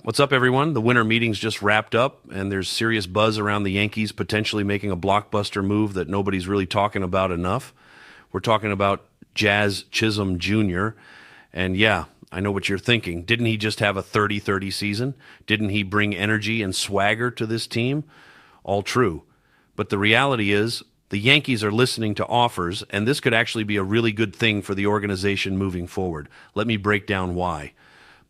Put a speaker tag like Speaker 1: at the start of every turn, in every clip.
Speaker 1: What's up, everyone? The winter meetings just wrapped up, and there's serious buzz around the Yankees potentially making a blockbuster move that nobody's really talking about enough. We're talking about Jazz Chisholm Jr., and yeah, I know what you're thinking. Didn't he just have a 30-30 season? Didn't he bring energy and swagger to this team? All true. But the reality is, the Yankees are listening to offers, and this could actually be a really good thing for the organization moving forward. Let me break down why.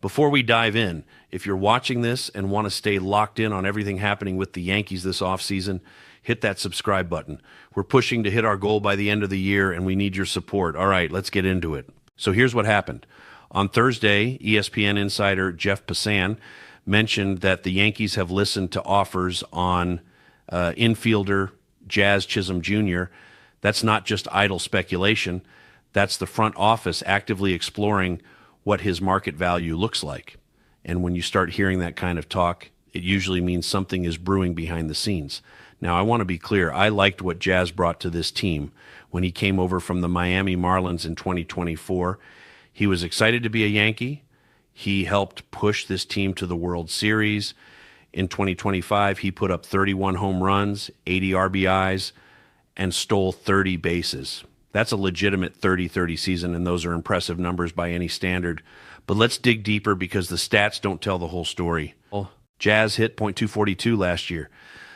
Speaker 1: Before we dive in, if you're watching this and want to stay locked in on everything happening with the Yankees this offseason, hit that subscribe button. We're pushing to hit our goal by the end of the year, and we need your support. All right, let's get into it. So here's what happened. On Thursday, ESPN insider Jeff Passan mentioned that the Yankees have listened to offers on infielder Jazz Chisholm Jr. That's not just idle speculation. That's the front office actively exploring what his market value looks like. And when you start hearing that kind of talk, it usually means something is brewing behind the scenes. Now, I want to be clear. I liked what Jazz brought to this team when he came over from the Miami Marlins in 2024. He was excited to be a Yankee. He helped push this team to the World Series. In 2025, he put up 31 home runs, 80 RBIs, and stole 30 bases. That's a legitimate 30-30 season, and those are impressive numbers by any standard. But let's dig deeper because the stats don't tell the whole story. Jazz hit .242 last year.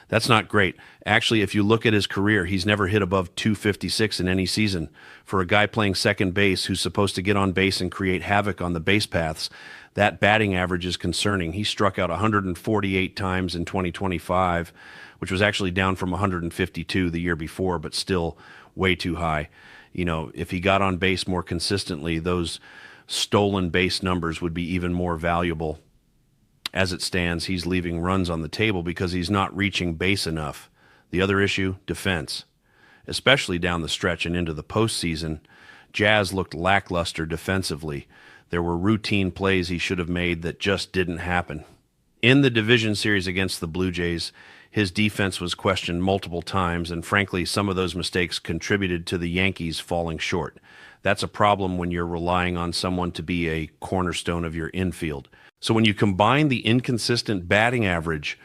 Speaker 1: That's not great. Actually, if you look at his career, he's never hit above .256 in any season. For a guy playing second base who's supposed to get on base and create havoc on the base paths, that batting average is concerning. He struck out 148 times in 2025, which was actually down from 152 the year before, but still way too high. You know, if he got on base more consistently, those stolen base numbers would be even more valuable. As it stands, he's leaving runs on the table because he's not reaching base enough. The other issue, defense. Especially down the stretch and into the postseason, Jazz looked lackluster defensively. There were routine plays he should have made that just didn't happen. In the division series against the Blue Jays, his defense was questioned multiple times, and frankly, some of those mistakes contributed to the Yankees falling short. That's a problem when you're relying on someone to be a cornerstone of your infield. So when you combine the inconsistent batting average,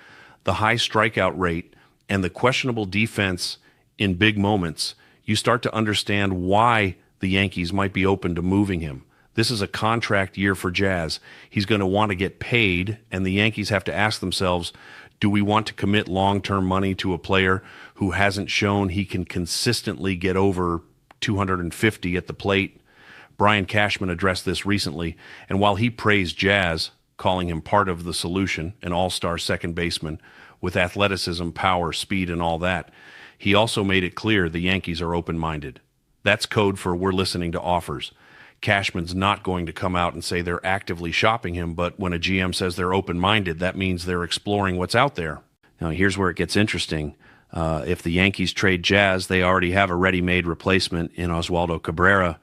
Speaker 1: the high strikeout rate, and the questionable defense in big moments, you start to understand why the Yankees might be open to moving him. This is a contract year for Jazz. He's going to want to get paid, and the Yankees have to ask themselves, do we want to commit long-term money to a player who hasn't shown he can consistently get over 250 at the plate? Brian Cashman addressed this recently, and while he praised Jazz, calling him part of the solution, an all-star second baseman with athleticism, power, speed, and all that, he also made it clear the Yankees are open-minded. That's code for we're listening to offers. Cashman's not going to come out and say they're actively shopping him, but when a GM says they're open-minded, that means they're exploring what's out there. Now, here's where it gets interesting. If the Yankees trade Jazz, they already have a ready-made replacement in Oswaldo Cabrera.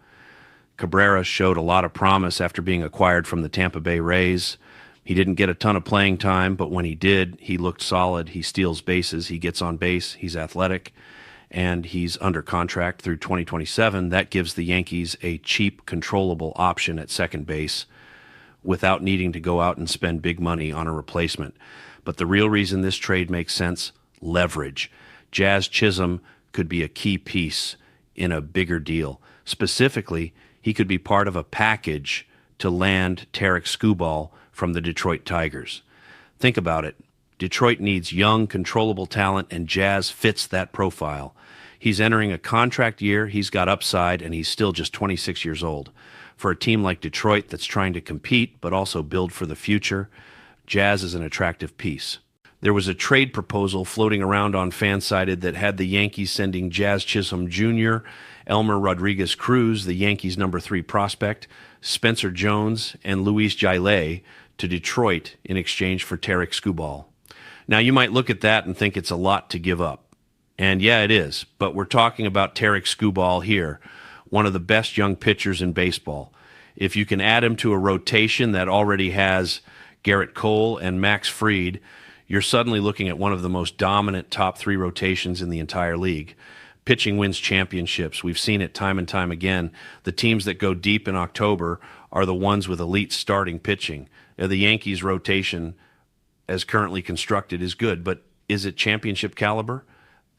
Speaker 1: Cabrera showed a lot of promise after being acquired from the Tampa Bay Rays. He didn't get a ton of playing time, but when he did, he looked solid. He steals bases, he gets on base, he's athletic, and he's under contract through 2027. That gives the Yankees a cheap, controllable option at second base without needing to go out and spend big money on a replacement. But the real reason this trade makes sense, leverage. Jazz Chisholm could be a key piece in a bigger deal. Specifically, he could be part of a package to land Tarek Skubal from the Detroit Tigers. Think about it. Detroit needs young, controllable talent, and Jazz fits that profile. He's entering a contract year, he's got upside, and he's still just 26 years old. For a team like Detroit that's trying to compete but also build for the future, Jazz is an attractive piece. There was a trade proposal floating around on Fansided that had the Yankees sending Jazz Chisholm Jr., Elmer Rodriguez Cruz, the Yankees' number 3 prospect, Spencer Jones, and Luis Gillet to Detroit in exchange for Tarek Skubal. Now, you might look at that and think it's a lot to give up. And yeah, it is. But we're talking about Tarek Skubal here, one of the best young pitchers in baseball. If you can add him to a rotation that already has Garrett Cole and Max Fried, you're suddenly looking at one of the most dominant top 3 rotations in the entire league. Pitching wins championships. We've seen it time and time again. The teams that go deep in October are the ones with elite starting pitching. The Yankees rotation as currently constructed is good, but is it championship caliber?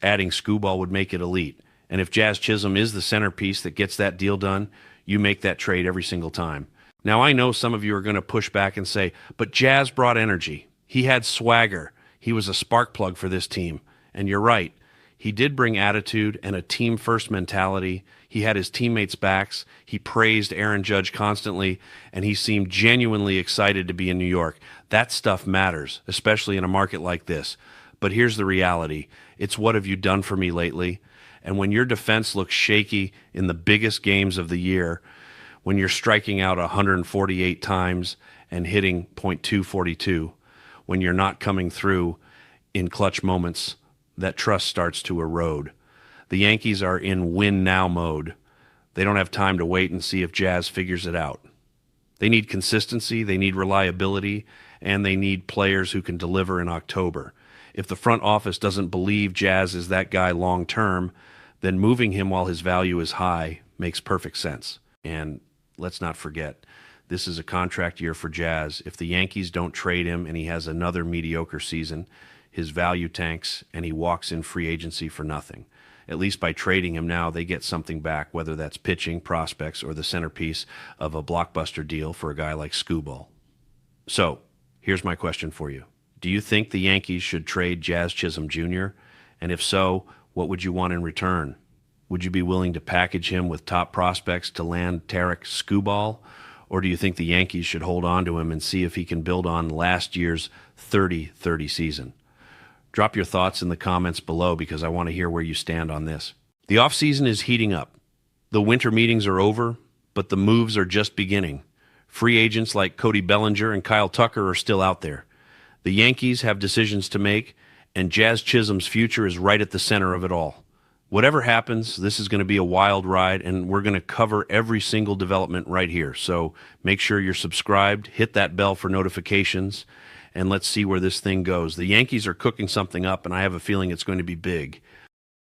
Speaker 1: Adding Skubal would make it elite. And if Jazz Chisholm is the centerpiece that gets that deal done, you make that trade every single time. Now, I know some of you are going to push back and say, but Jazz brought energy. He had swagger. He was a spark plug for this team. And you're right. He did bring attitude and a team-first mentality. He had his teammates' backs. He praised Aaron Judge constantly, and he seemed genuinely excited to be in New York. That stuff matters, especially in a market like this. But here's the reality. It's what have you done for me lately? And when your defense looks shaky in the biggest games of the year, when you're striking out 148 times and hitting .242, when you're not coming through in clutch moments, that trust starts to erode. The Yankees are in win-now mode. They don't have time to wait and see if Jazz figures it out. They need consistency, they need reliability, and they need players who can deliver in October. If the front office doesn't believe Jazz is that guy long-term, then moving him while his value is high makes perfect sense. And let's not forget, this is a contract year for Jazz. If the Yankees don't trade him and he has another mediocre season, his value tanks and he walks in free agency for nothing. At least by trading him now, they get something back, whether that's pitching, prospects, or the centerpiece of a blockbuster deal for a guy like Skubal. So, here's my question for you. Do you think the Yankees should trade Jazz Chisholm Jr.? And if so, what would you want in return? Would you be willing to package him with top prospects to land Tarek Skubal? Or do you think the Yankees should hold on to him and see if he can build on last year's 30-30 season? Drop your thoughts in the comments below because I want to hear where you stand on this. The offseason is heating up. The winter meetings are over, but the moves are just beginning. Free agents like Cody Bellinger and Kyle Tucker are still out there. The Yankees have decisions to make, and Jazz Chisholm's future is right at the center of it all. Whatever happens, this is going to be a wild ride, and we're going to cover every single development right here. So make sure you're subscribed, hit that bell for notifications, and let's see where this thing goes. The Yankees are cooking something up, and I have a feeling it's going to be big.